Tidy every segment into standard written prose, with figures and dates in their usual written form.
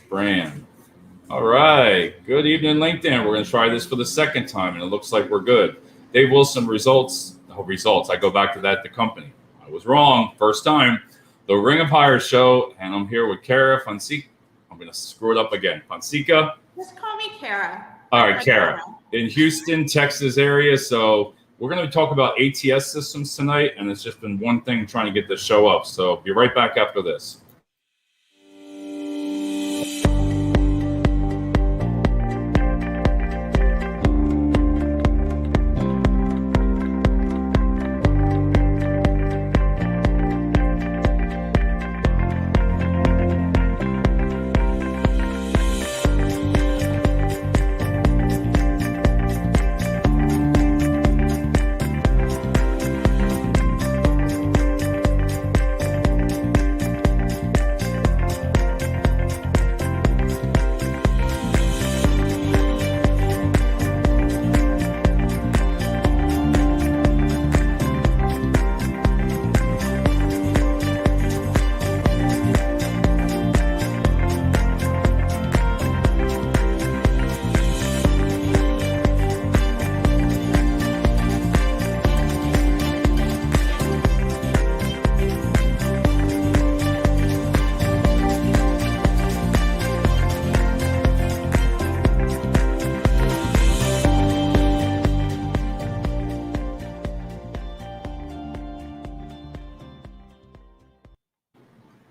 Brand. All right. Good evening, LinkedIn. We're going to try this for the second time, and it looks like we're good. Dave Wilson results. Oh, results. I go back to that. The company. I was wrong. First time. The Ring of Hire show, and I'm here with Kara Fonseca. I'm going to screw it up again. Fonseca. Just call me Kara. All right, Kara. In Houston, Texas area. So we're going to talk about ATS Systems tonight, and it's just been one thing trying to get this show up. So be right back after this.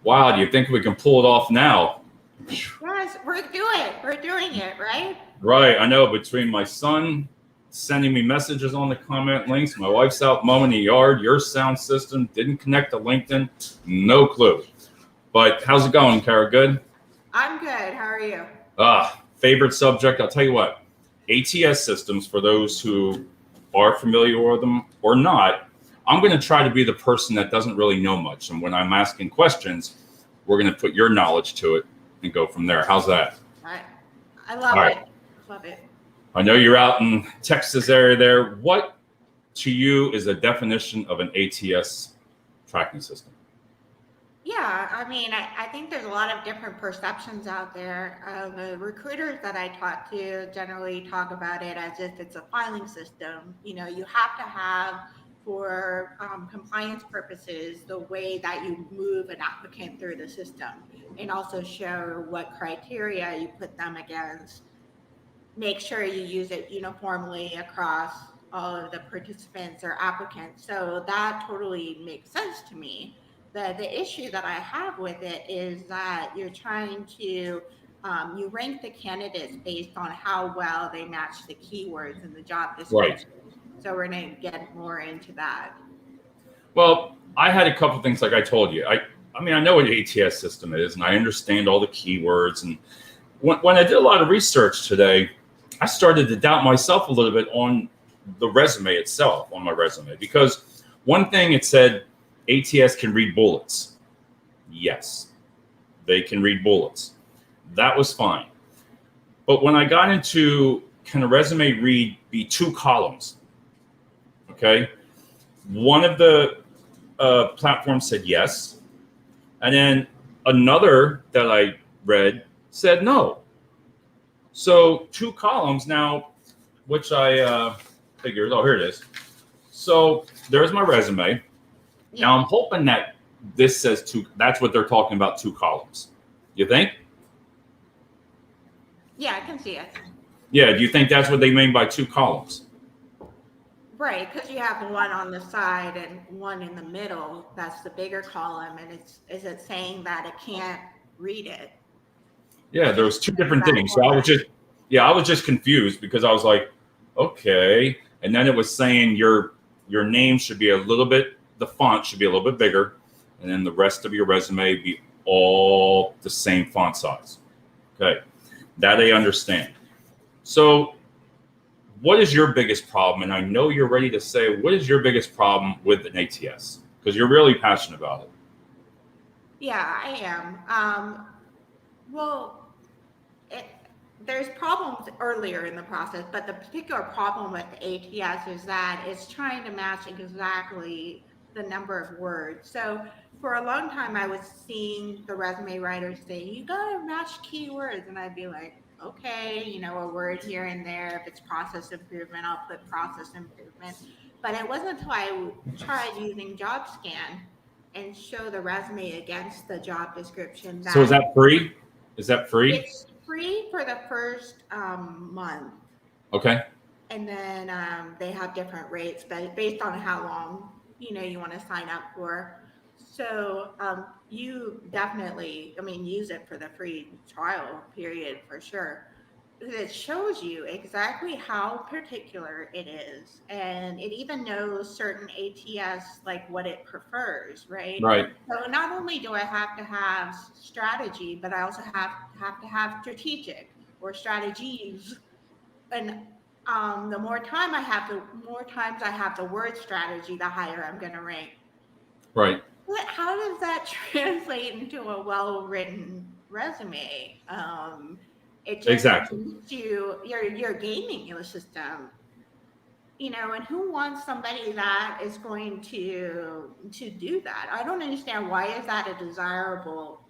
Wow, do you think we can pull it off now? Yes, we're doing it, right? Right, I know. Between my son sending me messages on the comment links, my wife's out mowing the yard, your sound system didn't connect to LinkedIn, no clue. But how's it going, Kara? Good? I'm good. How are you? Favorite subject, I'll tell you what. ATS Systems, for those who are familiar with them or not, I'm going to try to be the person that doesn't really know much. And when I'm asking questions, we're going to put your knowledge to it and go from there. How's that? I love All it. right. Love it. I know you're out in Texas area there. What to you is the definition of an ATS tracking system? Yeah, I mean, I think there's a lot of different perceptions out there. The recruiters that I talk to generally talk about it as if it's a filing system. You know, you have to have, for compliance purposes, the way that you move an applicant through the system, and also show what criteria you put them against. Make sure you use it uniformly across all of the participants or applicants. So that totally makes sense to me. The issue that I have with it is that you're trying to you rank the candidates based on how well they match the keywords in the job description. Right. So we're going to get more into that. Well, I had a couple things like I told you. I mean, I know what an ATS system is, and I understand all the keywords. And when I did a lot of research today, I started to doubt myself a little bit on the resume itself, on my resume, because one thing it said, ATS can read bullets. Yes, they can read bullets. That was fine. But when I got into, can a resume read be 2 columns? Okay. One of the platforms said yes. And then another that I read said no. So 2 columns now, which I figured, oh, here it is. So there's my resume. Yeah. Now I'm hoping that this says 2. That's what they're talking about, 2 columns. You think? Yeah, I can see it. Yeah. Do you think that's what they mean by 2 columns? Right, because you have one on the side and one in the middle. That's the bigger column, and is it saying that it can't read it? Yeah, there was 2 different things. So I was just confused because I was like, okay. And then it was saying your name should be a little bit. The font should be a little bit bigger, and then the rest of your resume be all the same font size. Okay, that I understand. So what is your biggest problem? And I know you're ready to say, what is your biggest problem with an ATS? Because you're really passionate about it. Yeah, I am. There's problems earlier in the process, but the particular problem with the ATS is that it's trying to match exactly the number of words. So for a long time, I was seeing the resume writers say, you got to match keywords. And I'd be like, okay, a word here and there. If it's process improvement, I'll put process improvement. But it wasn't until I tried using JobScan and show the resume against the job description So is that that free? Is that free? it's free for the first month. Okay. And then they have different rates based on how long you want to sign up for. So you definitely, use it for the free trial period for sure. It shows you exactly how particular it is, and it even knows certain ATS like what it prefers, right? Right. So not only do I have to have strategy, but I also have to have strategic or strategies, and the more times I have the word strategy, the higher I'm going to rank. Right. But how does that translate into a well-written resume? It just Exactly. means you're gaming your system, and who wants somebody that is going to do that? I don't understand, why is that a desirable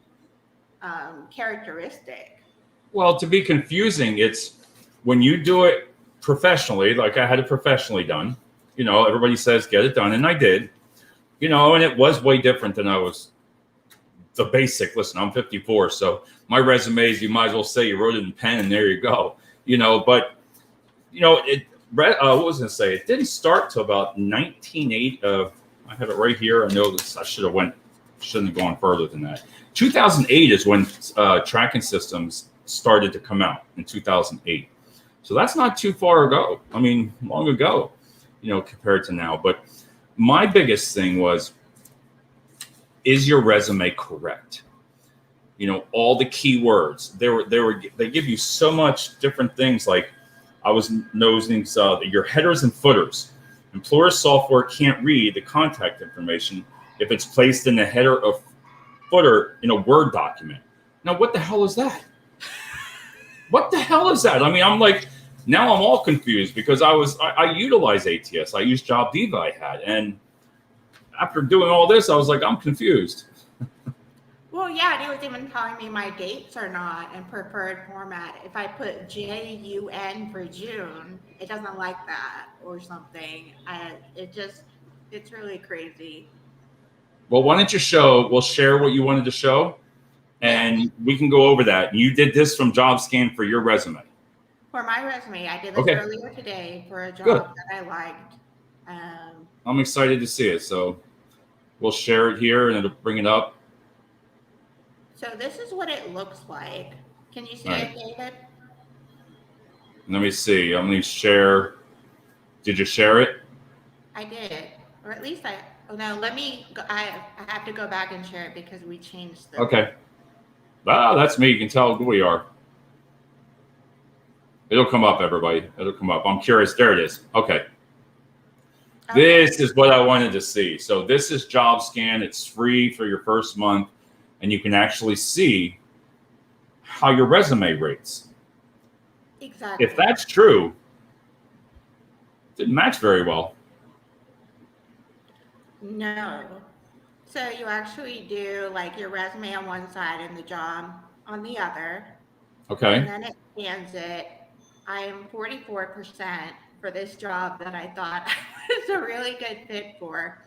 characteristic? Well, to be confusing, it's when you do it professionally, like I had it professionally done, everybody says get it done, and I did, and it was way different than I was the basic. Listen, I'm 54, so my resumes, you might as well say you wrote it in pen and there you go, but, what was I going to say? It didn't start till about 1980. I have it right here. I know this. Shouldn't have gone further than that. 2008 is when tracking systems started to come out in 2008. So that's not too far ago. I mean, long ago, compared to now. But my biggest thing was, is your resume correct? All the keywords. They give you so much different things. Like I was nosing your headers and footers. Employer software can't read the contact information if it's placed in the header or footer in a Word document. Now, what the hell is that? What the hell is that? I mean, I'm like, now I'm all confused because I utilize ATS. I use Job Diva I had. And after doing all this, I was like, I'm confused. Well, yeah, it was even telling me my dates are not in preferred format. If I put JUN for June, it doesn't like that or something. It's really crazy. Well, why don't we'll share what you wanted to show, Yeah, and we can go over that. You did this from JobScan for your resume. for my resume, I did this Okay, earlier today for a good. job that I liked. Um, I'm excited to see it. So we'll share it here and it'll bring it up. so this is what it looks like. Can you see All it, right. David? Let me see. I'm going to share. Did you share it? I did, or at least Oh no, let me. I have to go back and share it because we changed the. Okay. Ah, that's me. You can tell who we are. It'll come up, everybody. It'll come up. I'm curious. There it is. Okay. Okay. This is what I wanted to see. So this is JobScan. It's free for your first month, and you can actually see how your resume rates. Exactly. If that's true, it didn't match very well. No. So you actually do like your resume on one side and the job on the other, and Okay. then it scans it. I am 44% for this job that I thought I was a really good fit for.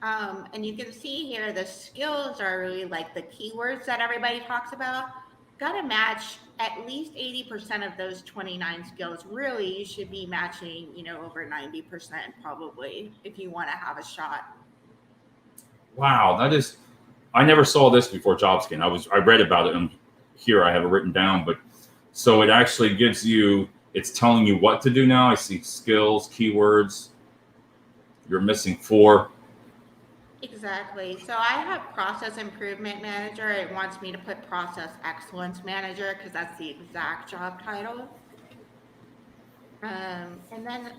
And you can see here the skills are really like the keywords that everybody talks about. Got to match at least 80% of those 29 skills. Really, you should be matching, over 90% probably if you want to have a shot. Wow, that is. I never saw this before JobScan. I read about it, and here I have it written down. But so it actually gives you. It's telling you what to do now. I see skills, keywords. You're missing 4. Exactly. So I have process improvement manager. It wants me to put process excellence manager because that's the exact job title. And then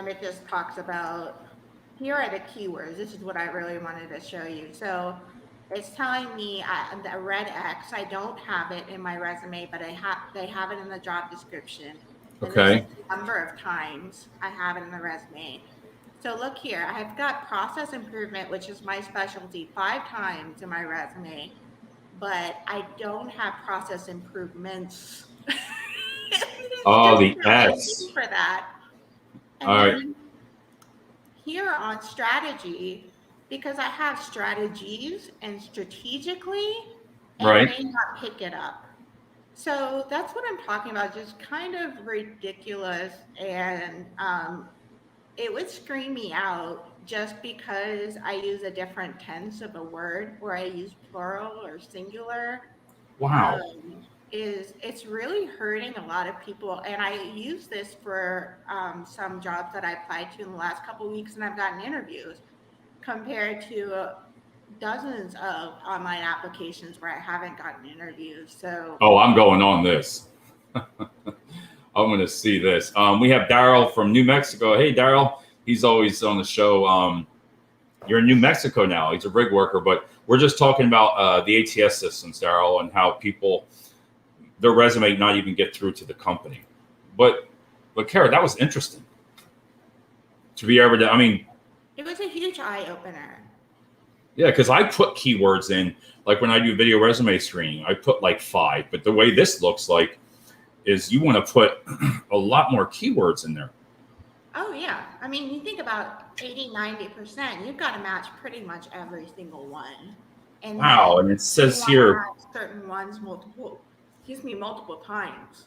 it just talks about, here are the keywords. This is what I really wanted to show you. So it's telling me the red X, I don't have it in my resume, but they have it in the job description. And this is Okay. the number of times I have it in the resume. So look here, I've got process improvement, which is my specialty, 5 times in my resume, but I don't have process improvements. It's Oh, just the challenging S. for that. All And right. then here on strategy, because I have strategies and strategically, it Right. may not pick it up. So that's what I'm talking about, just kind of ridiculous. And it would scream me out just because I use a different tense of a word where I use plural or singular. Wow. Is it's really hurting a lot of people, and I use this for some jobs that I applied to in the last couple of weeks, and I've gotten interviews compared to dozens of online applications where I haven't gotten interviews. So Oh, I'm going on this. I'm going to see this. We have Daryl from New Mexico. Hey, Daryl. He's always on the show. You're in New Mexico now. He's a rig worker, but we're just talking about the ATS systems, Daryl, and how people, their resume not even get through to the company. But Kara, that was interesting to be able to. I mean, it was a huge eye opener. yeah, because I put keywords in, like when I do video resume screening, I put like 5. But the way this looks like is you want to put a lot more keywords in there. Oh yeah. I mean, you think about 80, 90%, you've got to match pretty much every single one. And Wow. then And it you says want to here, have certain ones multiple times.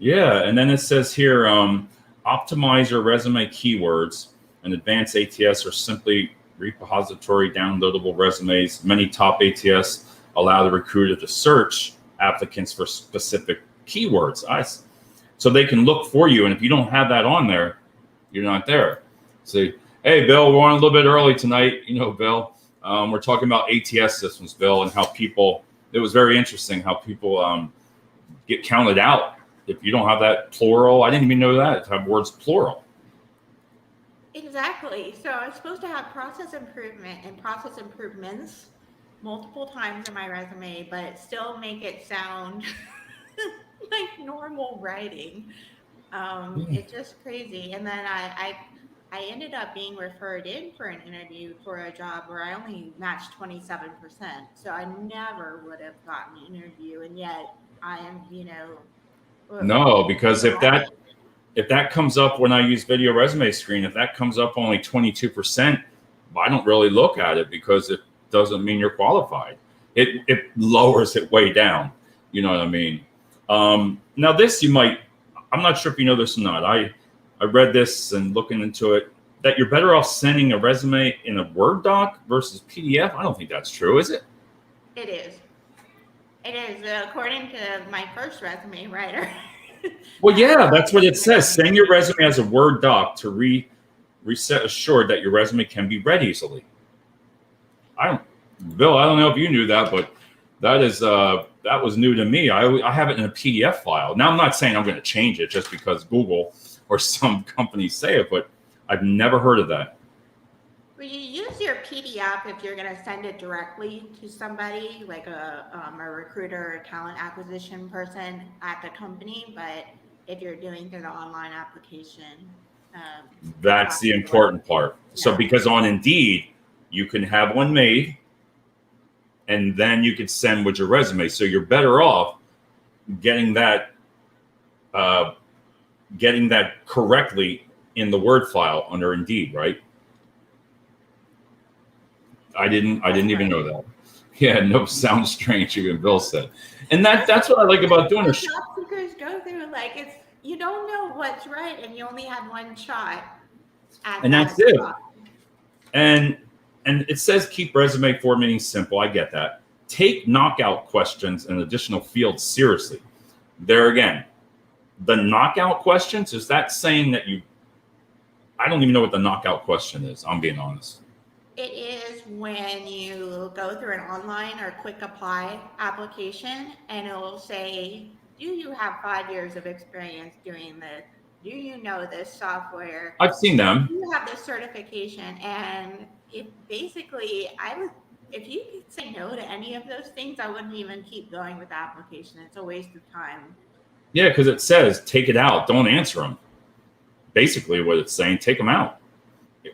yeah, and then it says here, optimize your resume keywords and advanced ATS are simply repository downloadable resumes. Many top ATS allow the recruiter to search applicants for specific keywords. So they can look for you. And if you don't have that on there, you're not there. Say, hey, Bill, we're on a little bit early tonight. You know, Bill, we're talking about ATS systems, Bill, and how people, it was very interesting how people get counted out if you don't have that plural. I didn't even know that, to have words plural. Exactly. So I'm supposed to have process improvement and process improvements multiple times in my resume, but still make it sound like normal writing. It's just crazy. And then I ended up being referred in for an interview for a job where I only matched 27%. So I never would have gotten an interview. And yet I am, No, because if that comes up when I use video resume screen, if that comes up only 22%, I don't really look at it because it doesn't mean you're qualified. It lowers it way down. You know what I mean? Now this I'm not sure if you know this or not. I read this and looking into it that you're better off sending a resume in a Word doc versus PDF. I don't think that's true, is it? it is. It is, according to my first resume writer. Well, yeah, that's what it says. Send your resume as a Word doc to reset assured that your resume can be read easily. Bill, I don't know if you knew that, but that was new to me. I have it in a PDF file. Now I'm not saying I'm going to change it just because Google or some companies say it, but I've never heard of that. Well, you use your PDF if you're going to send it directly to somebody, like a recruiter or talent acquisition person at the company. But if you're doing through the online application, That's the important part. So yeah. because on Indeed, you can have one made and then you can send with your resume. So you're better off getting that correctly in the Word file under Indeed, right? I didn't even know that. Yeah, no, sounds strange, even Bill said. And that's what I like about doing it. Job seekers go through, like, you don't know what's right, and you only have one shot at And that that's it. job. And it says keep resume formatting simple. I get that. Take knockout questions and additional fields seriously. There again, the knockout questions, is that saying that I don't even know what the knockout question is. I'm being honest. It is when you go through an online or quick apply application and it will say, do you have 5 years of experience doing this? Do you know this software? I've seen them. Do you have this certification? And if you could say no to any of those things, I wouldn't even keep going with the application. It's a waste of time. Yeah, because it says take it out. Don't answer them. Basically what it's saying, take them out.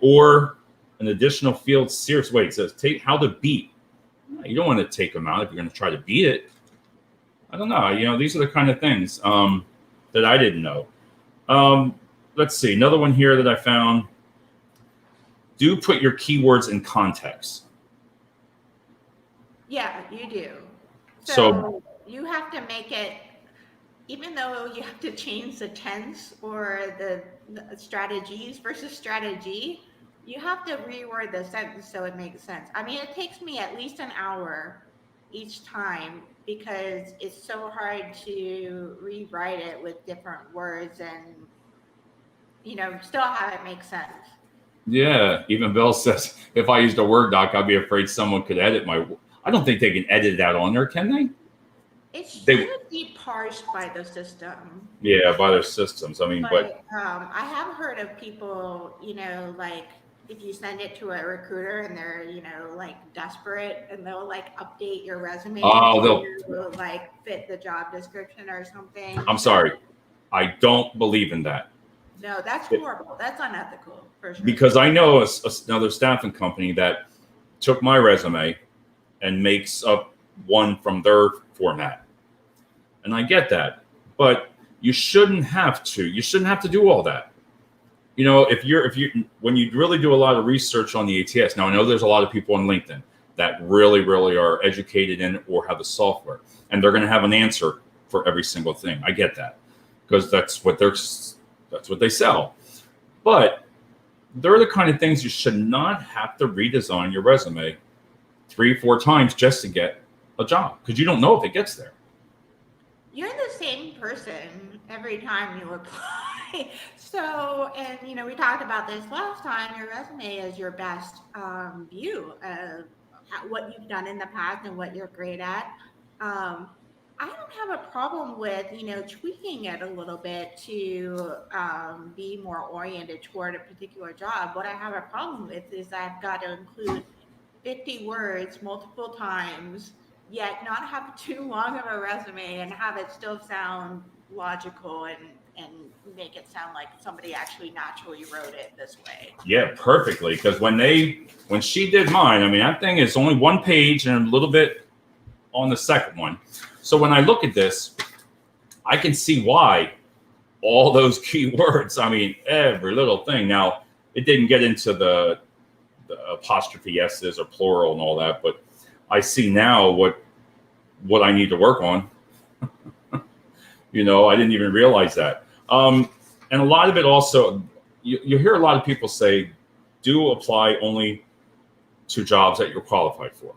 or an additional field serious. Wait, it says take how to beat. You don't want to take them out if you're going to try to beat it. I don't know. These are the kind of things that I didn't know. Let's see. Another one here that I found. Do put your keywords in context. Yeah, you do. So you have to make it, even though you have to change the tense or the strategies versus strategy, you have to reword the sentence so it makes sense. I mean, it takes me at least an hour each time because it's so hard to rewrite it with different words and, still have it make sense. yeah, even Bill says if I used a Word doc, I'd be afraid someone could edit my. I don't think they can edit that on there, can they? It should They, be parsed by the system. yeah, by their systems. I mean, but I have heard of people, like if you send it to a recruiter and they're, like desperate and they'll like update your resume to like fit the job description or something. I'm sorry, I don't believe in that. No, that's horrible. That's unethical for sure. Because I know another staffing company that took my resume and makes up one from their format. And I get that, but you shouldn't have to. You shouldn't have to do all that. When you really do a lot of research on the ATS. Now I know there's a lot of people on LinkedIn that really, really are educated in it or have the software, and they're going to have an answer for every single thing. I get that because that's what they sell. But they're the kind of things you should not have to redesign your resume 3-4 times just to get a job because you don't know if it gets there. You're the same person every time you apply. So, and we talked about this last time, your resume is your best view of what you've done in the past and what you're great at. I don't have a problem with, tweaking it a little bit to be more oriented toward a particular job. What I have a problem with is I've got to include 50 words multiple times, yet not have too long of a resume and have it still sound logical and make it sound like somebody actually naturally wrote it this way. Yeah, perfectly. Because when she did mine, I mean, that thing is only one page and a little bit on the second one. So when I look at this, I can see why all those keywords, I mean, every little thing. Now, it didn't get into the apostrophe S's or plural and all that, but I see now what I need to work on. I didn't even realize that. And a lot of it also, you hear a lot of people say, do apply only to jobs that you're qualified for.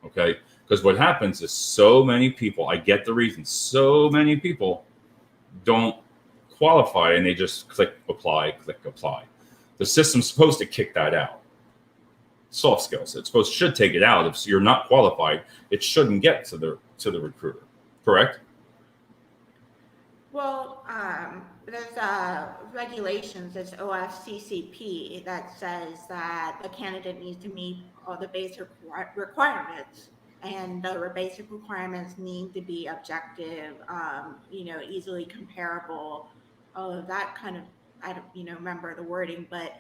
Okay? Because what happens is so many people, I get the reason, so many people don't qualify and they just click apply. The system's supposed to kick that out. Soft skills. Should take it out. If you're not qualified, it shouldn't get to the recruiter. Correct? Well, there's regulations, there's OFCCP that says that the candidate needs to meet all the basic requirements, and the basic requirements need to be objective, easily comparable, all of that kind of, I don't, remember the wording, but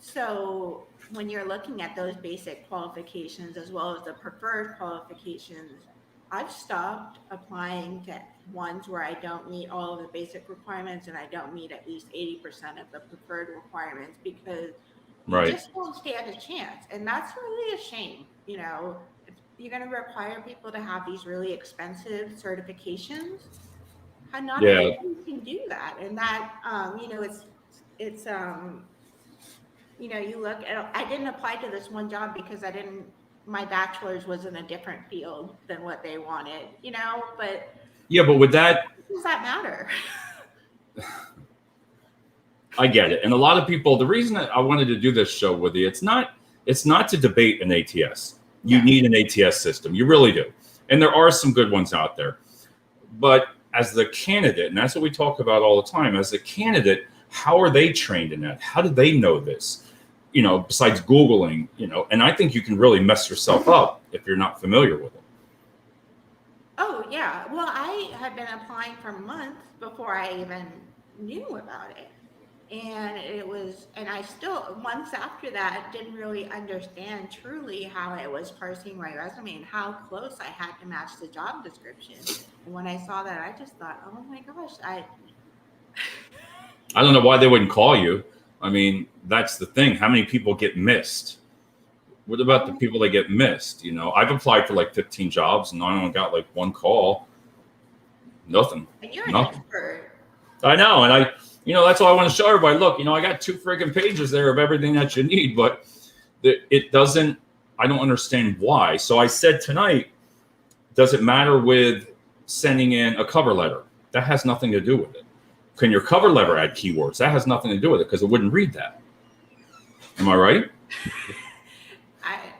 so when you're looking at those basic qualifications as well as the preferred qualifications, I've stopped applying to ones where I don't meet all of the basic requirements and I don't meet at least 80% of the preferred requirements because you just won't stand a chance. And that's really a shame. If you're going to require people to have these really expensive certifications, not everybody can do that. And that, it's you look at, I didn't apply to this one job because my bachelor's was in a different field than what they wanted, but with that, does that matter? I get it. And a lot of people, the reason that I wanted to do this show with you, it's not to debate an ATS. You need an ATS system. You really do. And there are some good ones out there. But as the candidate, and that's what we talk about all the time, as a candidate, how are they trained in that? How do they know this? Besides Googling, and I think you can really mess yourself up if you're not familiar with it. Oh, yeah. Well, I had been applying for months before I even knew about it. And and I still, months after that, didn't really understand truly how it was parsing my resume and how close I had to match the job description. And when I saw that, I just thought, oh my gosh, I don't know why they wouldn't call you. I mean, that's the thing. How many people get missed? What about the oh, people that get missed? I've applied for like 15 jobs and I only got like one call. Nothing. and you're an Nothing. expert. I know. And that's all I want to show everybody. Look, I got 2 freaking pages there of everything that you need, but it doesn't, I don't understand why. So I said tonight, does it matter with sending in a cover letter? That has nothing to do with it. Can your cover letter add keywords? That has nothing to do with it because it wouldn't read that. Am I right?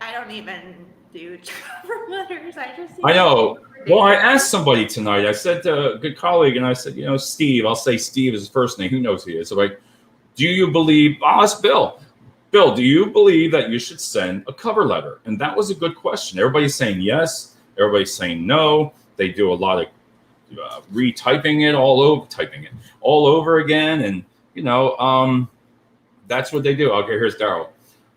I don't even do cover letters. I know. Well, I asked somebody tonight. I said to a good colleague, and I said, Steve, I'll say Steve is his first name. Who knows who he is? So like, do you believe, I'll ask Bill. Bill, do you believe that you should send a cover letter? And that was a good question. Everybody's saying yes. Everybody's saying no. They do a lot of typing it all over again. And, that's what they do. Okay, here's Daryl.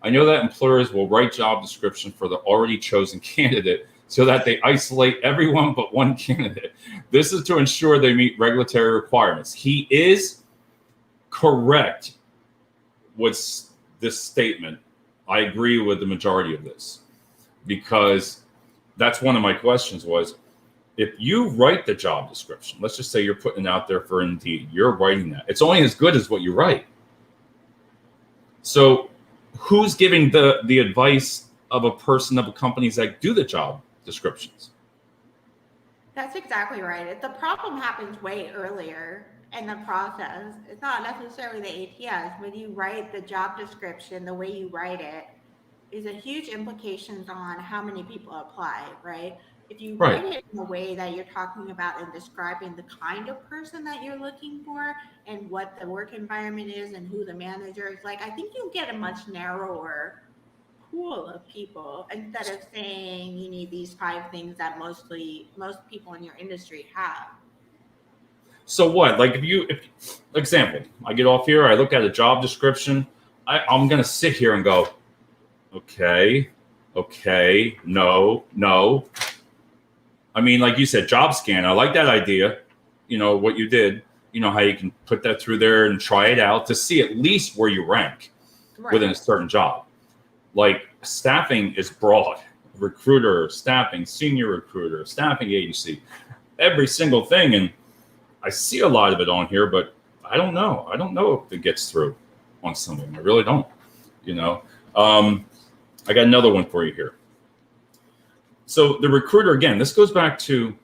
I know that employers will write job description for the already chosen candidate so that they isolate everyone but one candidate. This is to ensure they meet regulatory requirements. He is correct with this statement. I agree with the majority of this because that's one of my questions was, if you write the job description, let's just say you're putting it out there for Indeed, you're writing that. It's only as good as what you write. So who's giving the advice of a companies that do the job descriptions? That's exactly right. The problem happens way earlier in the process. It's not necessarily the ATS. When you write the job description, the way you write it is a huge implications on how many people apply, right? If you write it in a way that you're talking about and describing the kind of person that you're looking for and what the work environment is and who the manager is, like, I think you'll get a much narrower pool of people instead of saying you need these 5 things that most people in your industry have. So what? Like if example, I get off here, I look at a job description, I'm gonna sit here and go, okay, no. I mean, like you said, job scan. I like that idea. What you did. How you can put that through there and try it out to see at least where you rank within a certain job. Like staffing is broad. Recruiter, staffing, senior recruiter, staffing agency, every single thing. And I see a lot of it on here, but I don't know. I don't know if it gets through on some of them. I really don't. I got another one for you here. So the recruiter, again, this goes back to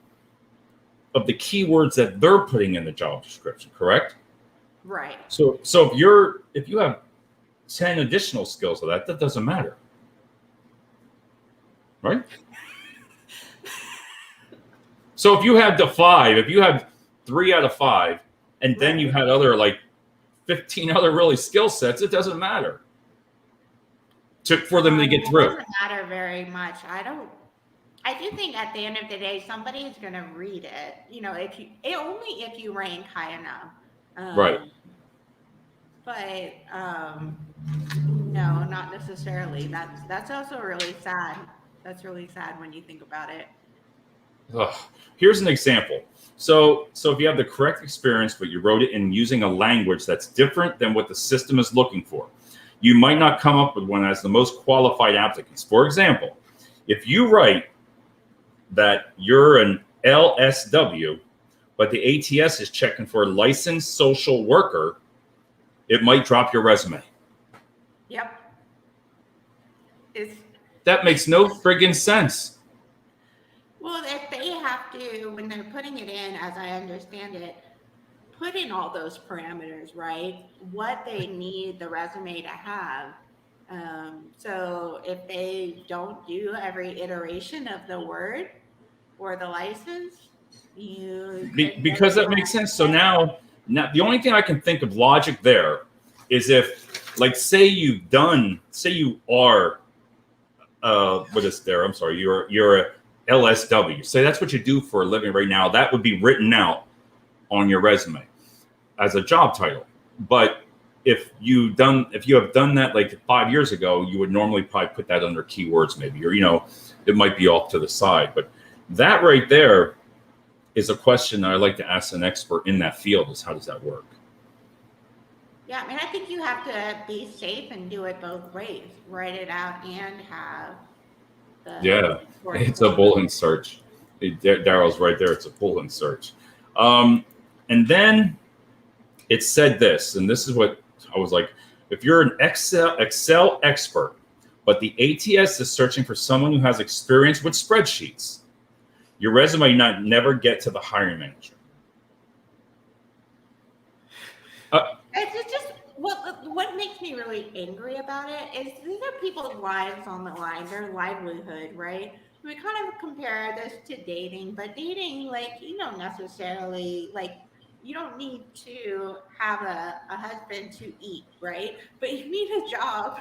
of the keywords that they're putting in the job description, correct? Right. So if you have 10 additional skills of that doesn't matter. Right? So if you had if you had 3 out of 5, and then you had other like 15 other really skill sets, it doesn't matter for them to get through. It doesn't matter very much. I do think at the end of the day, somebody is going to read it. If you rank high enough. Right. But no, not necessarily. That's also really sad. That's really sad when you think about it. Here's an example. So if you have the correct experience, but you wrote it in using a language that's different than what the system is looking for, you might not come up with one as the most qualified applicants. For example, if you write that you're an LSW, but the ATS is checking for a licensed social worker, it might drop your resume. Yep. That makes no friggin' sense. Well, if they have to, when they're putting it in, as I understand it, put in all those parameters, right? What they need the resume to have. So if they don't do every iteration of the word or the license, because that makes sense. So now the only thing I can think of logic there is if, like, say you are what is there? I'm sorry, you're a LSW. Say that's what you do for a living right now. That would be written out on your resume as a job title. But if you have done that like 5 years ago, you would normally probably put that under keywords maybe, or it might be off to the side. But that right there is a question that I like to ask an expert in that field: is how does that work? Yeah, I mean, I think you have to be safe and do it both ways. Write it out and have the Yeah, it's a workflow. Boolean search. Daryl's right there. It's a Boolean search. And then it said this, and this is what I was like: if you're an Excel expert, but the ATS is searching for someone who has experience with spreadsheets, your resume might never get to the hiring manager. It's just what makes me really angry about it is these are people's lives on the line, their livelihood, right? We kind of compare this to dating, but dating, like, you don't necessarily like you don't need to have a husband to eat, right? But you need a job.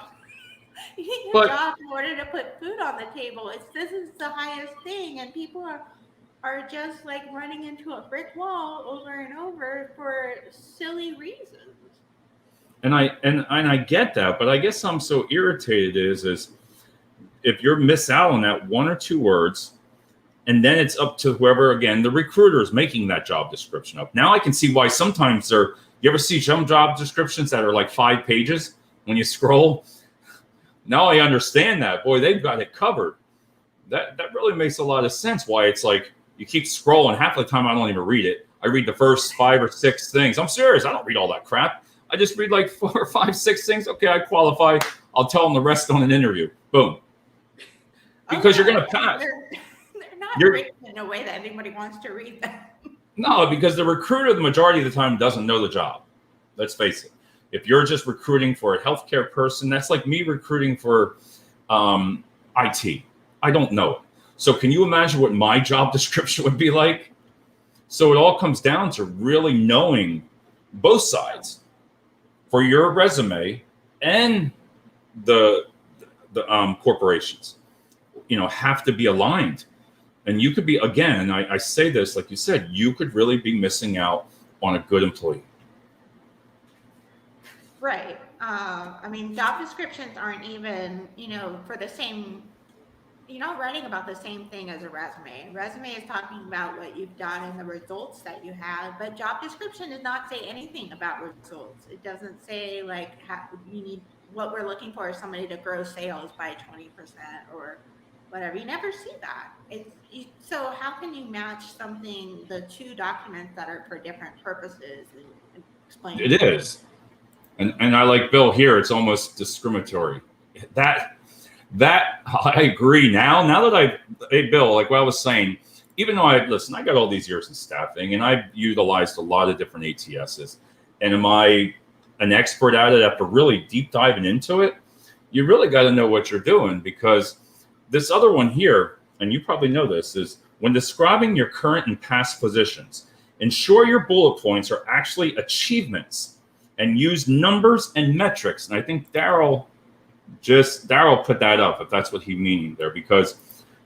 You need a But job in order to put food on the table. This is the highest thing, and people are just like running into a brick wall over and over for silly reasons. and I get that, but I guess I'm so irritated is if you're miss out on that one or two words, and then it's up to whoever, again, the recruiter is making that job description up. Now I can see why sometimes you ever see some job descriptions that are like 5 pages when you scroll? Now I understand that. Boy, they've got it covered. That really makes a lot of sense why it's like you keep scrolling. Half the time I don't even read it. I read the first 5 or 6 things. I'm serious. I don't read all that crap. I just read like 4 or 5, 6 things. Okay, I qualify. I'll tell them the rest on an interview. Boom. Because you're going to pass. They're not written in a way that anybody wants to read them. No, because the recruiter, the majority of the time, doesn't know the job. Let's face it. If you're just recruiting for a healthcare person, that's like me recruiting for IT. I don't know it. So can you imagine what my job description would be like? So it all comes down to really knowing both sides for your resume and the corporations. Have to be aligned. And you could be, again, and I say this, like you said, you could really be missing out on a good employee. Right. I mean, job descriptions aren't even, for the same, writing about the same thing as a resume. Resume is talking about what you've done and the results that you have, but job description does not say anything about results. It doesn't say like you need, what we're looking for is somebody to grow sales by 20% or whatever. You never see that. So how can you match the 2 documents that are for different purposes and explain? It is. And I like Bill here, it's almost discriminatory. That I agree now that hey Bill, like what I was saying, even though I got all these years in staffing and I've utilized a lot of different ATSs, and am I an expert at it after really deep diving into it? You really got to know what you're doing, because this other one here, and you probably know this, is when describing your current and past positions, ensure your bullet points are actually achievements and use numbers and metrics. And I think Daryl put that up, if that's what he meaning there, because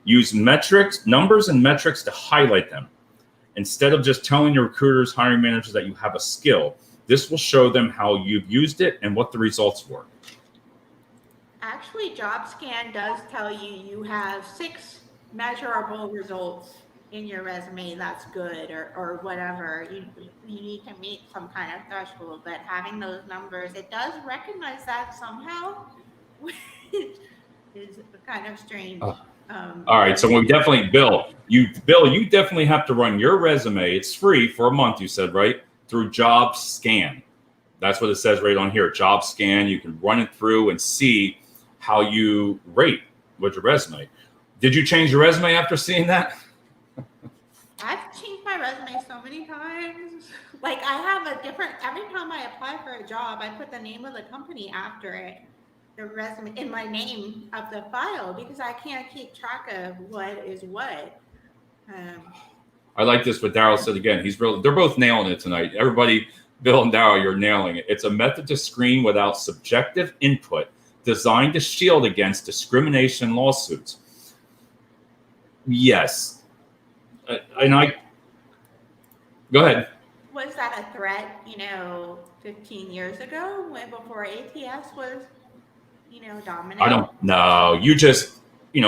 use numbers and metrics to highlight them. Instead of just telling your recruiters, hiring managers that you have a skill, this will show them how you've used it and what the results were. Actually, JobScan does tell you have 6 measurable results in your resume. That's good, or whatever. You need to meet some kind of threshold, but having those numbers, it does recognize that somehow, which is kind of strange. All right, so we definitely, Bill, you definitely have to run your resume. It's free for a month, you said, right? Through JobScan. That's what it says right on here. JobScan. You can run it through and see how you rate with your resume. Did you change your resume after seeing that? I've changed my resume so many times. Like, I have every time I apply for a job, I put the name of the company after it, the resume in my name of the file, because I can't keep track of what is what. I like this, what Daryl said again. They're both nailing it tonight. Everybody, Bill and Daryl, you're nailing it. It's a method to screen without subjective input, designed to shield against discrimination lawsuits. Yes. And I go ahead. Was that a threat, 15 years ago, when before ATS was, I dominant. don't know. You just,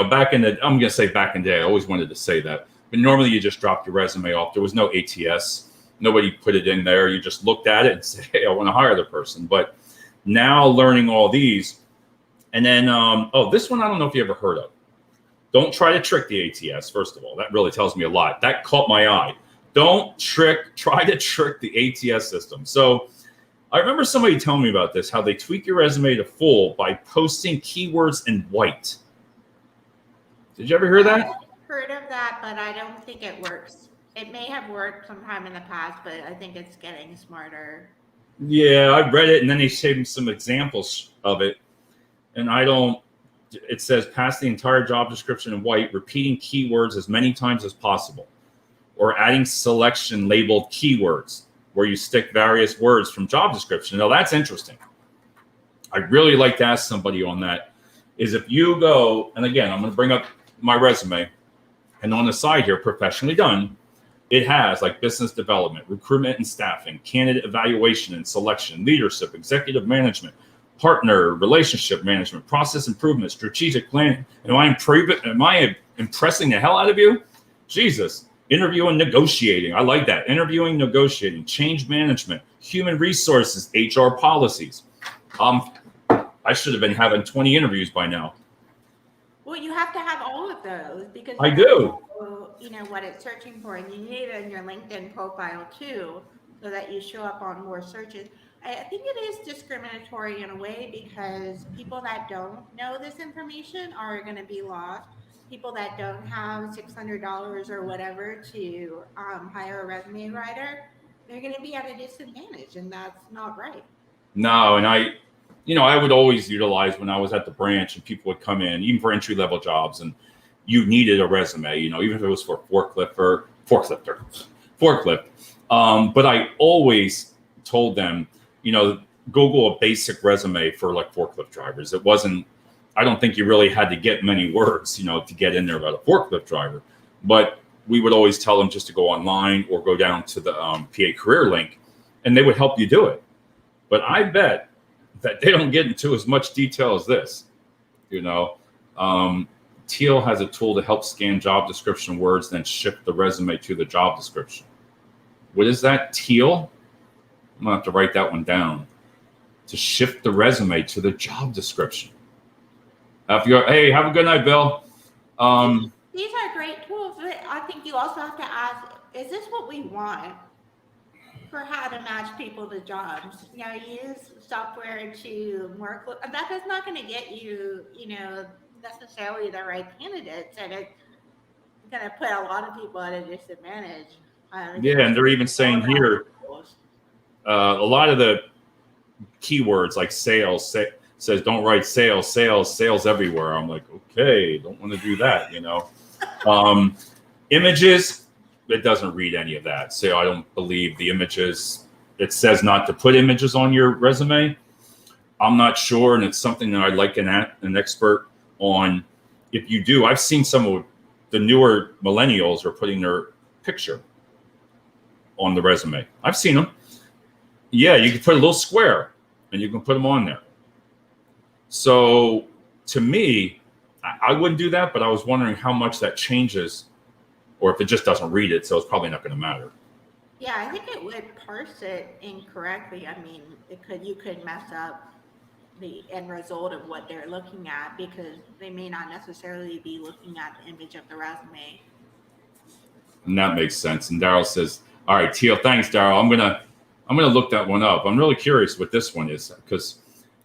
back in the, I'm going to say back in the day, I always wanted to say that. But normally you just dropped your resume off. There was no ATS. Nobody put it in there. You just looked at it and said, hey, I want to hire the person. But now learning all these, and then, this one I don't know if you ever heard of. Don't try to trick the ATS, first of all. That really tells me a lot. That caught my eye. Don't try to trick the ATS system. So I remember somebody telling me about this, how they tweak your resume to full by posting keywords in white. Did you ever hear that? I've heard of that, but I don't think it works. It may have worked sometime in the past, but I think it's getting smarter. Yeah, I read it, and then they showed me some examples of it. And it says pass the entire job description in white, repeating keywords as many times as possible, or adding selection labeled keywords where you stick various words from job description. Now that's interesting. I'd really like to ask somebody on that, is if you go, and again, I'm going to bring up my resume, and on the side here, professionally done, it has like business development, recruitment and staffing, candidate evaluation and selection, leadership, executive management, partner relationship management, process improvement, strategic planning. Am I impressing the hell out of you? Jesus. Interview and negotiating. I like that. Interviewing, negotiating, change management, human resources, HR policies. I should have been having 20 interviews by now. Well, you have to have all of those because I do. What it's searching for, and you need it in your LinkedIn profile too, so that you show up on more searches. I think it is discriminatory in a way because people that don't know this information are going to be lost. People that don't have $600 or whatever to hire a resume writer, they're going to be at a disadvantage, and that's not right. No, and I would always utilize when I was at the branch and people would come in, even for entry level jobs, and you needed a resume, even if it was for forklift. But I always told them, Google a basic resume for like forklift drivers. It wasn't, I don't think you really had to get many words, to get in there about a forklift driver. But we would always tell them just to go online or go down to the PA career link, and they would help you do it. But I bet that they don't get into as much detail as this. Teal has a tool to help scan job description words, then shift the resume to the job description. What is that, Teal? I'm gonna have to write that one down. To shift the resume to the job description. Hey, have a good night, Bill. These are great tools, but I think you also have to ask, is this what we want for how to match people to jobs? Use software to work. That is not going to get you, necessarily the right candidates, and it's going to put a lot of people at a disadvantage. Yeah, and they're even saying here, a lot of the keywords like sales says don't write sales everywhere. I'm like, okay, don't want to do that, Images, it doesn't read any of that. So I don't believe the images. It says not to put images on your resume. I'm not sure, and it's something that I'd like an expert on. If you do, I've seen some of the newer millennials are putting their picture on the resume. I've seen them. Yeah, you can put a little square and you can put them on there. So to me, I wouldn't do that, but I was wondering how much that changes, or if it just doesn't read it, so it's probably not going to matter. Yeah, I think it would parse it incorrectly. I mean, you could mess up the end result of what they're looking at because they may not necessarily be looking at the image of the resume. And that makes sense. And Daryl says, all right, Teal, thanks, Daryl. I'm gonna look that one up. I'm really curious what this one is because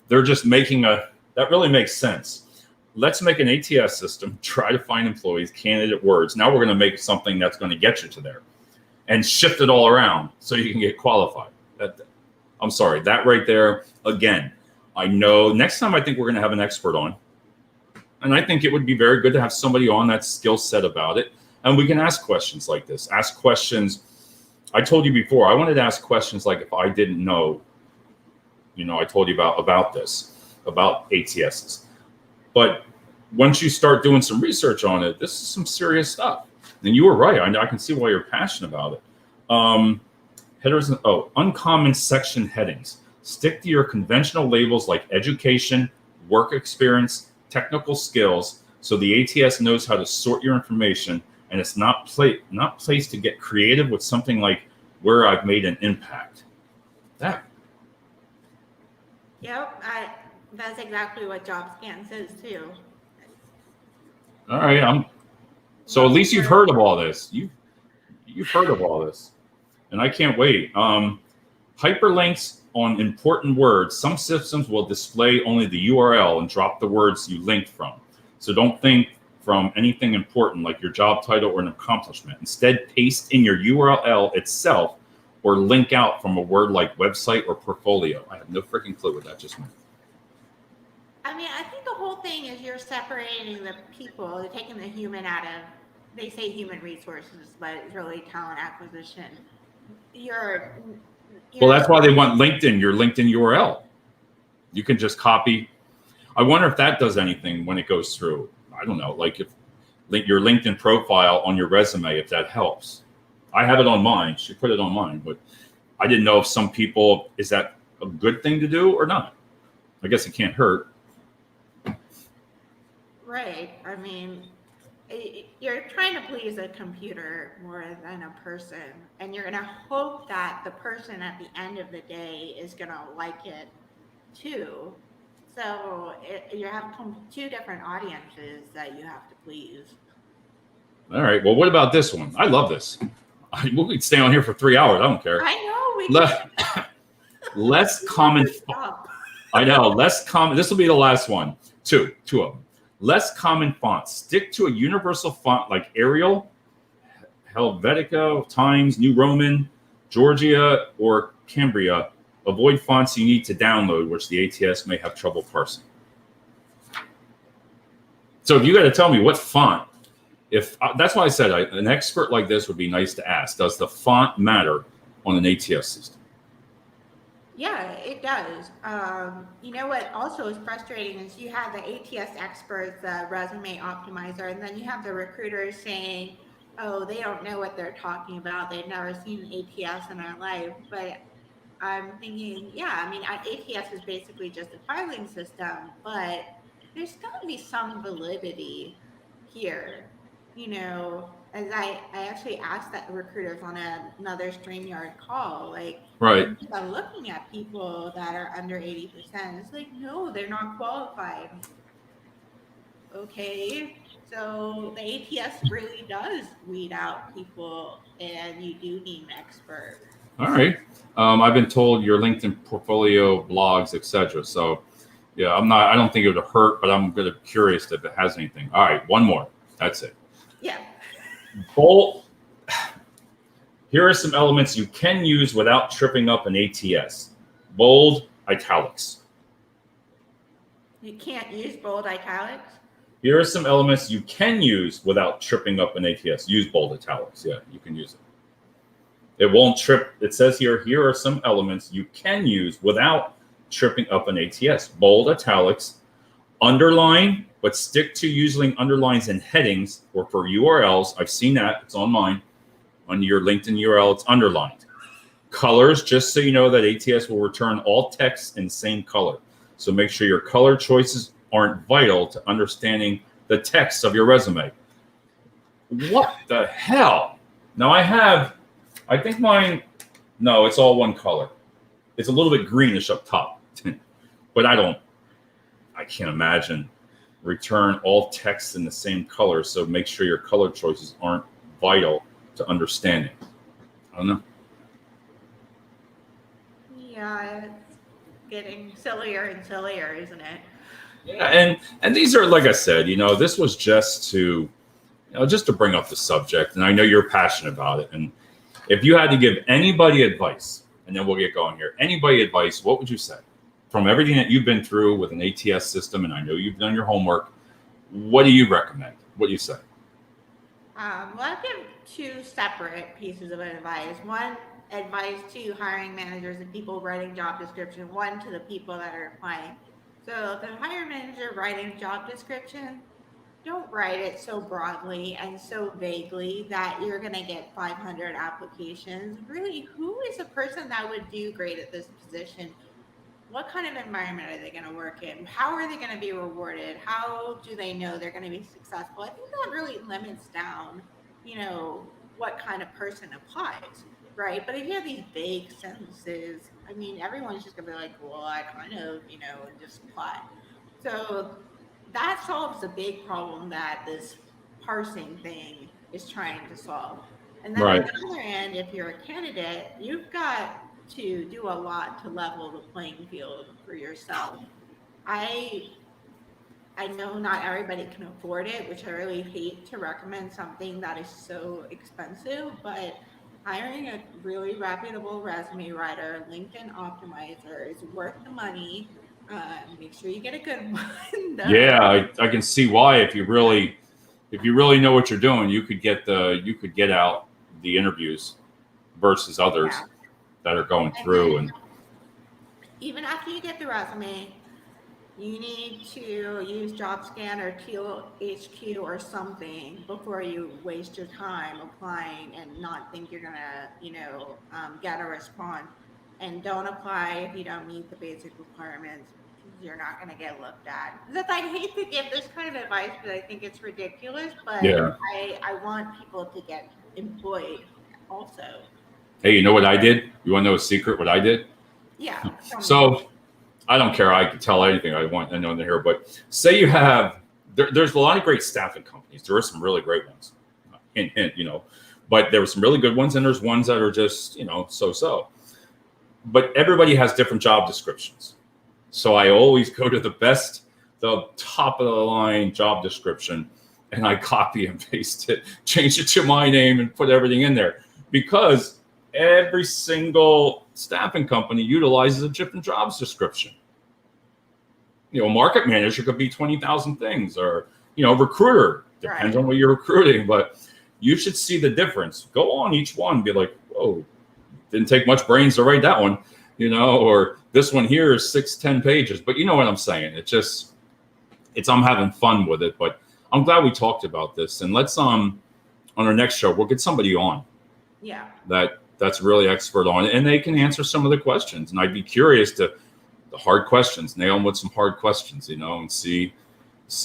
they're just making that really makes sense. Let's make an ATS system, try to find employees, candidate words. Now we're going to make something that's going to get you to there and shift it all around so you can get qualified. I'm sorry, that right there, again, I know next time I think we're going to have an expert on. And I think it would be very good to have somebody on that skill set about it. And we can ask questions like this. Ask questions. I told you before, I wanted to ask questions like if I didn't know, I told you about this, about ATSs. But once you start doing some research on it, this is some serious stuff. And you were right. I can see why you're passionate about it. Headers, uncommon section headings. Stick to your conventional labels like education, work experience, technical skills, so the ATS knows how to sort your information, and it's not placed to get creative with something like where I've made an impact. That. Yep, that's exactly what JobScan says too. All right, so at least you've heard of all this. You've heard of all this, and I can't wait. Hyperlinks on important words. Some systems will display only the URL and drop the words you linked from. So don't think from anything important like your job title or an accomplishment. Instead, paste in your URL itself or link out from a word like website or portfolio. I have no freaking clue what that just meant. I mean, I think the whole thing is you're separating the people, they're taking the human out of, they say human resources, but it's really talent acquisition. Well, that's why they want LinkedIn, your LinkedIn URL. You can just copy. I wonder if that does anything when it goes through. I don't know, like if your LinkedIn profile on your resume, if that helps. I have it on mine. She put it on mine, but I didn't know if some people, is that a good thing to do or not? I guess it can't hurt. Right. I mean, you're trying to please a computer more than a person, and you're going to hope that the person at the end of the day is going to like it too. So you have two different audiences that you have to please. All right. Well, what about this one? I love this. We could stay on here for 3 hours. I don't care. I know. Less common. I know. Less common. This will be the last one. Two of them. Less common fonts. Stick to a universal font like Arial, Helvetica, Times New Roman, Georgia, or Cambria. Avoid fonts you need to download, which the ATS may have trouble parsing. So if you got to tell me what font, that's why I said an expert like this would be nice to ask. Does the font matter on an ATS system? Yeah, it does. You know what also is frustrating is you have the ATS experts, the resume optimizer, and then you have the recruiters saying, oh, they don't know what they're talking about. They've never seen an ATS in their life. But I'm thinking, yeah, I mean, ATS is basically just a filing system, but there's got to be some validity here. You know, as I actually asked that recruiters on another StreamYard call, like, right, I'm looking at people that are under 80%. It's like, no, they're not qualified. Okay, so the ATS really does weed out people, and you do need an expert. All right. I've been told your LinkedIn portfolio, blogs, etc. So, yeah, I don't think it would hurt, but I'm kind of curious if it has anything. All right, one more. That's it. Yeah. Bold. Here are some elements you can use without tripping up an ATS. Bold, italics. You can't use bold italics? Here are some elements you can use without tripping up an ATS. Use bold italics. Yeah, you can use it. It won't trip. It says here are some elements you can use without tripping up an ATS. Bold italics. Underline, but stick to using underlines and headings or for URLs. I've seen that. It's on mine. On your LinkedIn URL, it's underlined. Colors, just so you know that ATS will return all text in the same color. So make sure your color choices aren't vital to understanding the text of your resume. What the hell? Now I think mine, no, it's all one color. It's a little bit greenish up top, but I can't imagine return all text in the same color. So make sure your color choices aren't vital to understanding. I don't know. Yeah, it's getting sillier and sillier, isn't it? Yeah, and these are, like I said, this was just to bring up the subject, and I know you're passionate about it. And if you had to give anybody advice, and then we'll get going here, anybody advice, what would you say? From everything that you've been through with an ATS system, and I know you've done your homework, what do you recommend? What do you say? Well, I'll give two separate pieces of advice. One, advice to hiring managers and people writing job description. One, to the people that are applying. So the hiring manager writing job description, don't write it so broadly and so vaguely that you're going to get 500 applications. Really, who is a person that would do great at this position? What kind of environment are they going to work in? How are they going to be rewarded? How do they know they're going to be successful? I think that really limits down, what kind of person applies, right? But if you have these vague sentences, I mean, everyone's just going to be like, well, I kind of, just apply. So that solves a big problem that this parsing thing is trying to solve. And then on Right. the other end, if you're a candidate, you've got to do a lot to level the playing field for yourself. I I know not everybody can afford it, which I really hate to recommend something that is so expensive, but hiring a really reputable resume writer, LinkedIn optimizer is worth the money. Make sure you get a good one though. Yeah, I can see why if you really know what you're doing, you could get out the interviews versus others Yeah. that are going And through. then And even after you get the resume, you need to use JobScan or TealHQ or something before you waste your time applying and not think you're gonna, get a response. And don't apply if you don't meet the basic requirements because you're not gonna get looked at. Because I hate to give this kind of advice, but I think it's ridiculous. But yeah, I want people to get employed also. hey, you know what I did? You want to know a secret? What I did? Yeah, tell me. So I don't care. I can tell anything I want. I know in here, but say you have there's a lot of great staffing companies. There are some really great ones, and but there were some really good ones, and there's ones that are just so. But everybody has different job descriptions. So I always go to the top of the line job description, and I copy and paste it, change it to my name, and put everything in there because every single staffing company utilizes a different jobs description. A market manager could be 20,000 things, or recruiter depends Right. on what you're recruiting, but you should see the difference. Go on each one, be like, whoa, didn't take much brains to write that one, or this one here is 6-10 pages, but you know what I'm saying. I'm having fun with it, but I'm glad we talked about this, and let's on our next show we'll get somebody on Yeah. that's really expert on it, and they can answer some of the questions, and I'd be curious to the hard questions, nail them with some hard questions, and see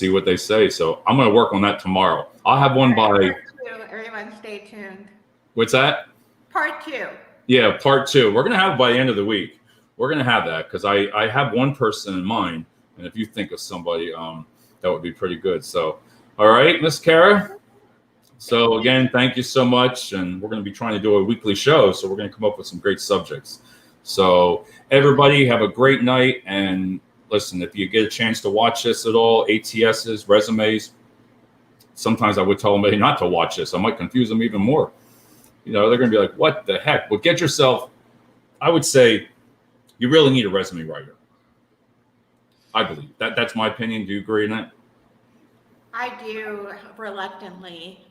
what they say. So I'm going to work on that tomorrow. I'll have one by, Part two. Everyone stay tuned. what's that? Part two. Yeah, part 2. We're going to have it by the end of the week. We're going to have that because I have one person in mind. And if you think of somebody, that would be pretty good. So, all right, Miss Kara. So again, thank you so much. And we're going to be trying to do a weekly show. So we're going to come up with some great subjects. So everybody have a great night. And listen, if you get a chance to watch this at all, ATS's resumes, sometimes I would tell them not to watch this. I might confuse them even more. They're going to be like, what the heck? Well, get yourself, I would say you really need a resume writer. I believe that's my opinion. Do you agree in that? I do reluctantly.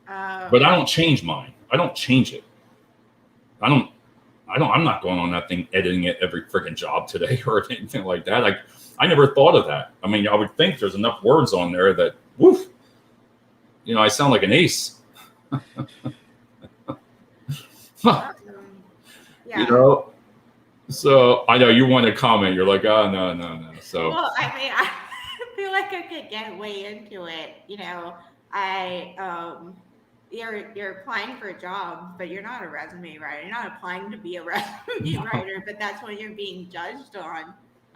But I don't change mine. I don't change it. I'm not going on that thing, editing it every freaking job today or anything like that. I never thought of that. I mean, I would think there's enough words on there that, woof, I sound like an ace. Yeah. So I know you want to comment. You're like, oh, no. So, Well, I mean, I feel like I could get way into it. You're applying for a job, but you're not a resume writer. You're not applying to be a resume writer, but that's what you're being judged on.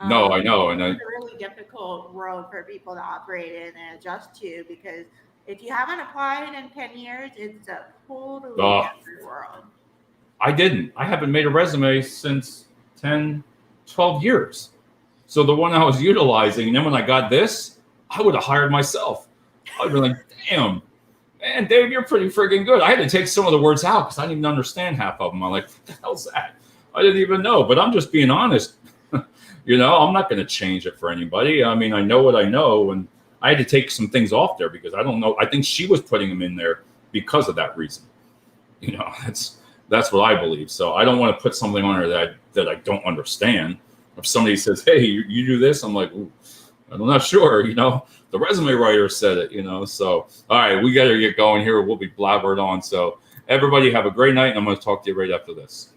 no, I know. And It's a really difficult world for people to operate in and adjust to because if you haven't applied in 10 years, it's a totally different world. I didn't. I haven't made a resume since 10, 12 years. So the one I was utilizing, and then when I got this, I would have hired myself. I would be like, damn, man, Dave, you're pretty freaking good. I had to take some of the words out because I didn't even understand half of them. I'm like, what the hell's that? I didn't even know, but I'm just being honest. I'm not going to change it for anybody. I mean, I know what I know, and I had to take some things off there because I don't know. I think she was putting them in there because of that reason. That's what I believe. So I don't want to put something on there that I don't understand. If somebody says, hey, you do this, I'm like, ooh, I'm not sure, the resume writer said it. So, all right, we got to get going here. We'll be blabbered on. So everybody have a great night. And I'm going to talk to you right after this.